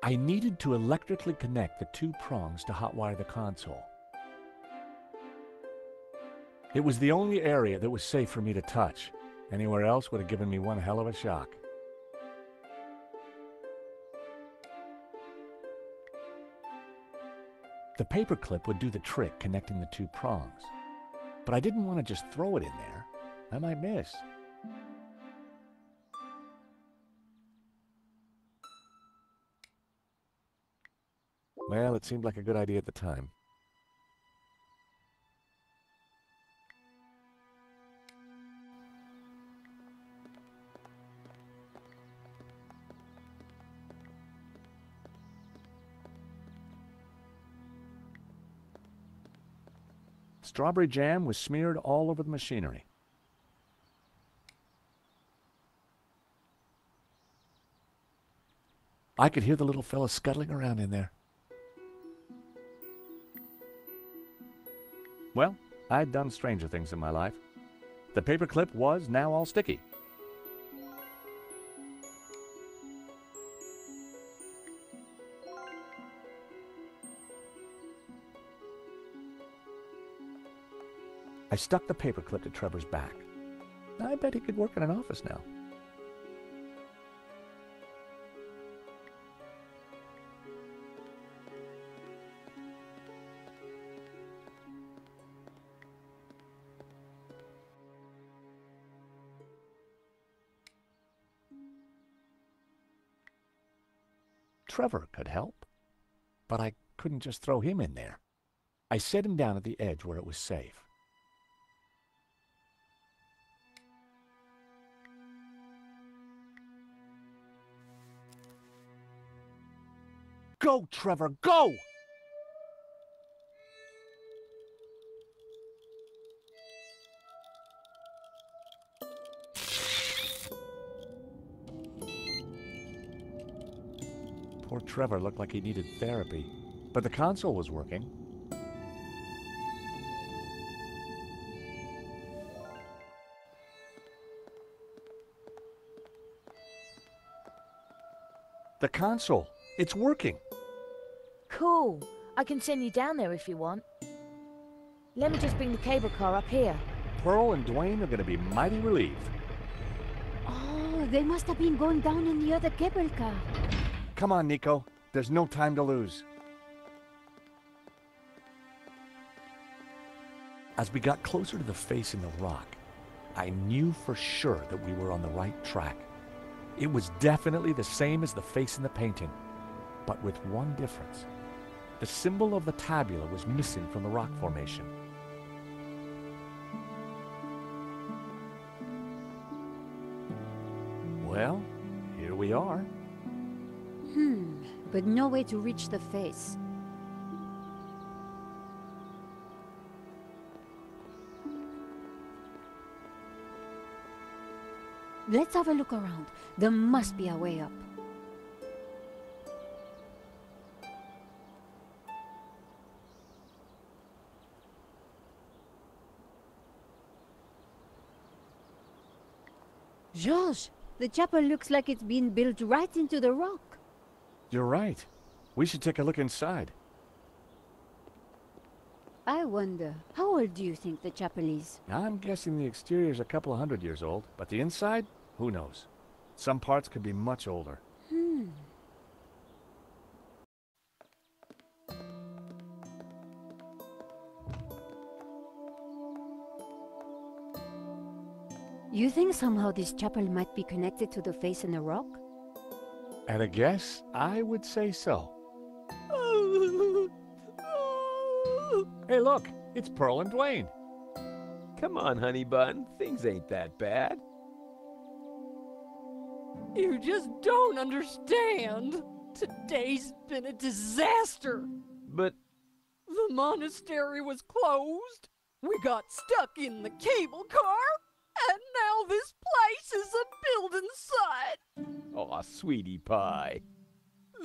I needed to electrically connect the 2 prongs to hotwire the console. It was the only area that was safe for me to touch. Anywhere else would have given me one hell of a shock. The paperclip would do the trick connecting the 2 prongs. But I didn't want to just throw it in there. I might miss. Well, it seemed like a good idea at the time. Strawberry jam was smeared all over the machinery. I could hear the little fella scuttling around in there. Well, I'd done stranger things in my life. The paperclip was now all sticky. I stuck the paperclip to Trevor's back. I bet he could work in an office now. Trevor could help, but I couldn't just throw him in there. I set him down at the edge where it was safe. Go, Trevor, go! Poor Trevor looked like he needed therapy, but the console was working. The console, it's working. Cool. I can send you down there if you want. Let me just bring the cable car up here. Pearl and Duane are going to be mighty relieved. Oh, they must have been going down in the other cable car. Come on, Nico. There's no time to lose. As we got closer to the face in the rock, I knew for sure that we were on the right track. It was definitely the same as the face in the painting, but with one difference. The symbol of the tabula was missing from the rock formation. Well, here we are. But no way to reach the face. Let's have a look around. There must be a way up. George, the chapel looks like it's been built right into the rock. You're right. We should take a look inside. I wonder, how old do you think the chapel is? I'm guessing the exterior's a couple of 100 years old, but the inside? Who knows? Some parts could be much older. You think somehow this chapel might be connected to the face in the rock? At a guess, I would say so. Hey, look! It's Pearl and Duane. Come on, honey bun. Things ain't that bad. You just don't understand. Today's been a disaster. But The monastery was closed. We got stuck in the cable car. And now this place is a building site. aw, sweetie pie.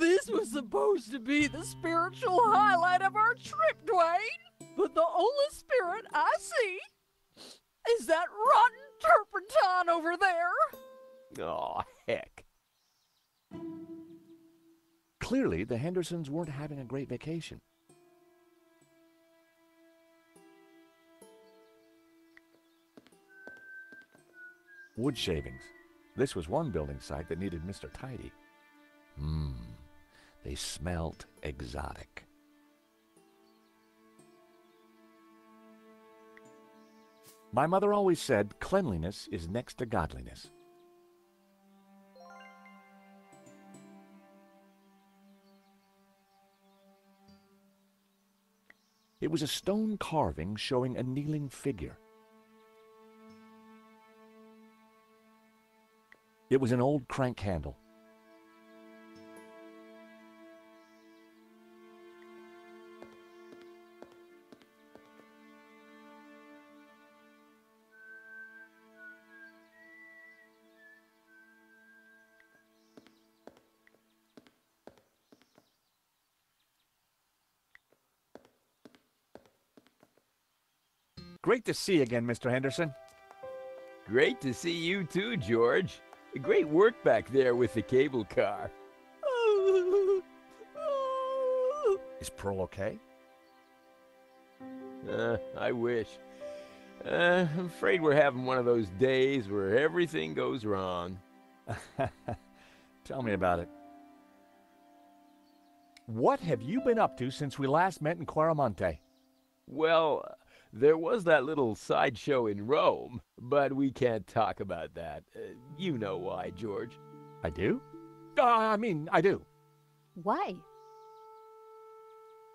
This was supposed to be the spiritual highlight of our trip, Duane. But the only spirit I see is that rotten turpentine over there. Aw, heck. Clearly, the Hendersons weren't having a great vacation. Wood shavings. This was one building site that needed Mr. Tidy. They smelt exotic. My mother always said cleanliness is next to godliness. It was a stone carving showing a kneeling figure. It was an old crank handle. Great to see you again, Mr. Henderson. Great to see you too, George. Great work back there with the cable car. Is Pearl okay? I wish. I'm afraid we're having one of those days where everything goes wrong. Tell me about it. What have you been up to since we last met in Quaramonte? Well, there was that little sideshow in Rome, but we can't talk about that. You know why, George. I do? I do. Why?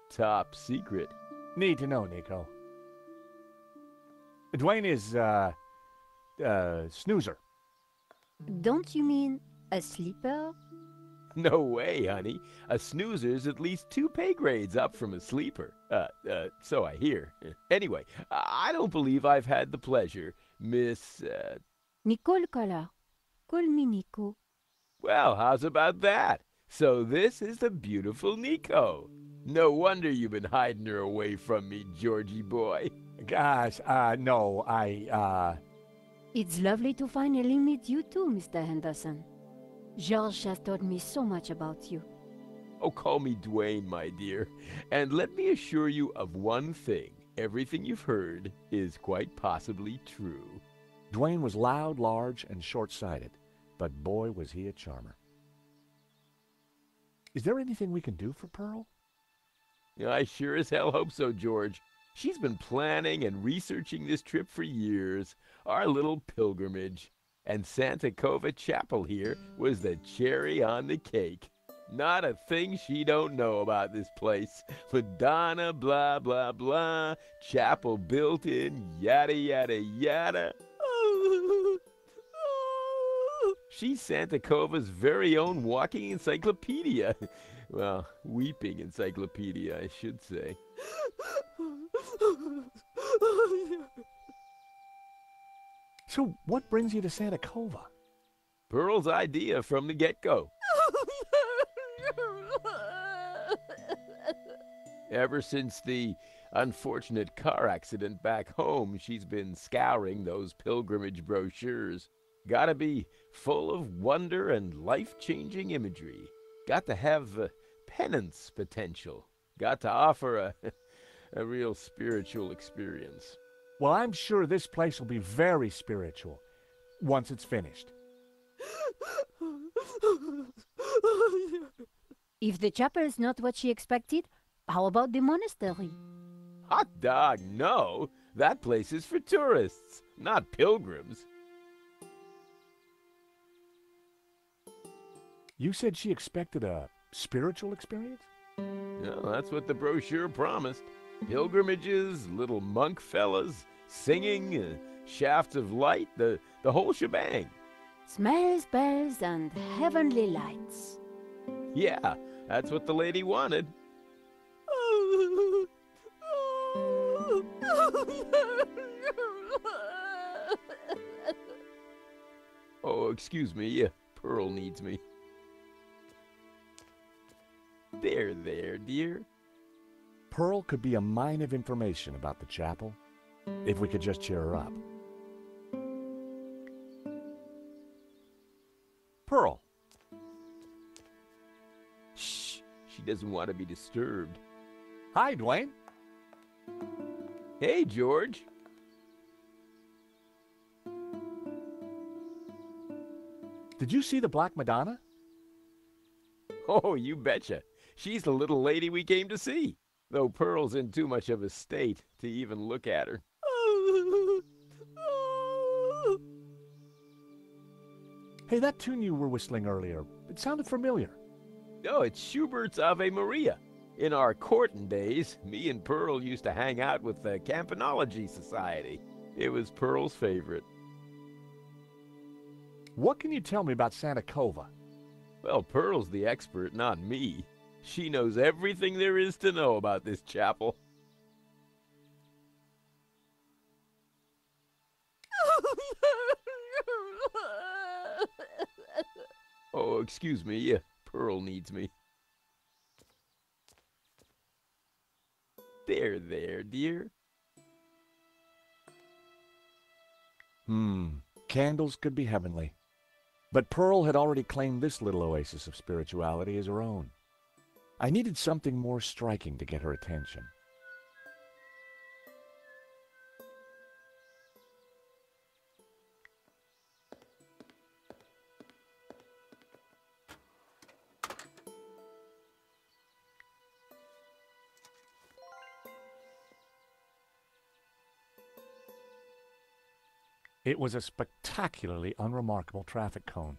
Top secret. Need to know, Nico. Duane is, snoozer. Don't you mean a sleeper? No way, honey. A snoozer's at least 2 pay grades up from a sleeper. So I hear. Anyway, I don't believe I've had the pleasure, Miss, Nicole Collar. Call me Nico. Well, how's about that? So this is the beautiful Nico. No wonder you've been hiding her away from me, Georgie boy. Gosh, no, It's lovely to finally meet you too, Mr. Henderson. George has told me so much about you. Oh, call me Duane, my dear. And let me assure you of one thing. Everything you've heard is quite possibly true. Duane was loud, large, and short-sighted, but boy was he a charmer. Is there anything we can do for Pearl? I sure as hell hope so, George. She's been planning and researching this trip for years, our little pilgrimage. And Santa Cova Chapel here was the cherry on the cake. Not a thing she don't know about this place. Madonna, blah, blah, blah. Chapel built in, yada, yada, yada. She's Santa Cova's very own walking encyclopedia. Well, weeping encyclopedia, I should say. So what brings you to Santa Cova? Pearl's idea from the get-go. Ever since the unfortunate car accident back home, she's been scouring those pilgrimage brochures. Gotta be full of wonder and life-changing imagery. Got to have penance potential. Got to offer a real spiritual experience. Well, I'm sure this place will be very spiritual once it's finished. If the chapel is not what she expected, how about the monastery? Hot dog, no. That place is for tourists, not pilgrims. You said she expected a spiritual experience? Well, that's what the brochure promised. Pilgrimages, little monk fellas, singing, shafts of light, the whole shebang. Smells, bells, and heavenly lights. Yeah, that's what the lady wanted. Oh, excuse me, Pearl needs me. There, dear. Pearl could be a mine of information about the chapel if we could just cheer her up. Pearl. Shh. doesn't want to be disturbed. Hi, Duane. Hey, George. Did you see the Black Madonna? Oh, you betcha. She's the little lady we came to see, though Pearl's in too much of a state to even look at her. Hey, that tune you were whistling earlier, it sounded familiar. Oh, it's Schubert's Ave Maria. In our courting days, me and Pearl used to hang out with the Campanology Society. It was Pearl's favorite. What can you tell me about Santa Cova? Well, Pearl's the expert, not me. She knows everything there is to know about this chapel. Oh, excuse me. Pearl needs me. There, dear. Candles could be heavenly. But Pearl had already claimed this little oasis of spirituality as her own. I needed something more striking to get her attention. It was a spectacularly unremarkable traffic cone.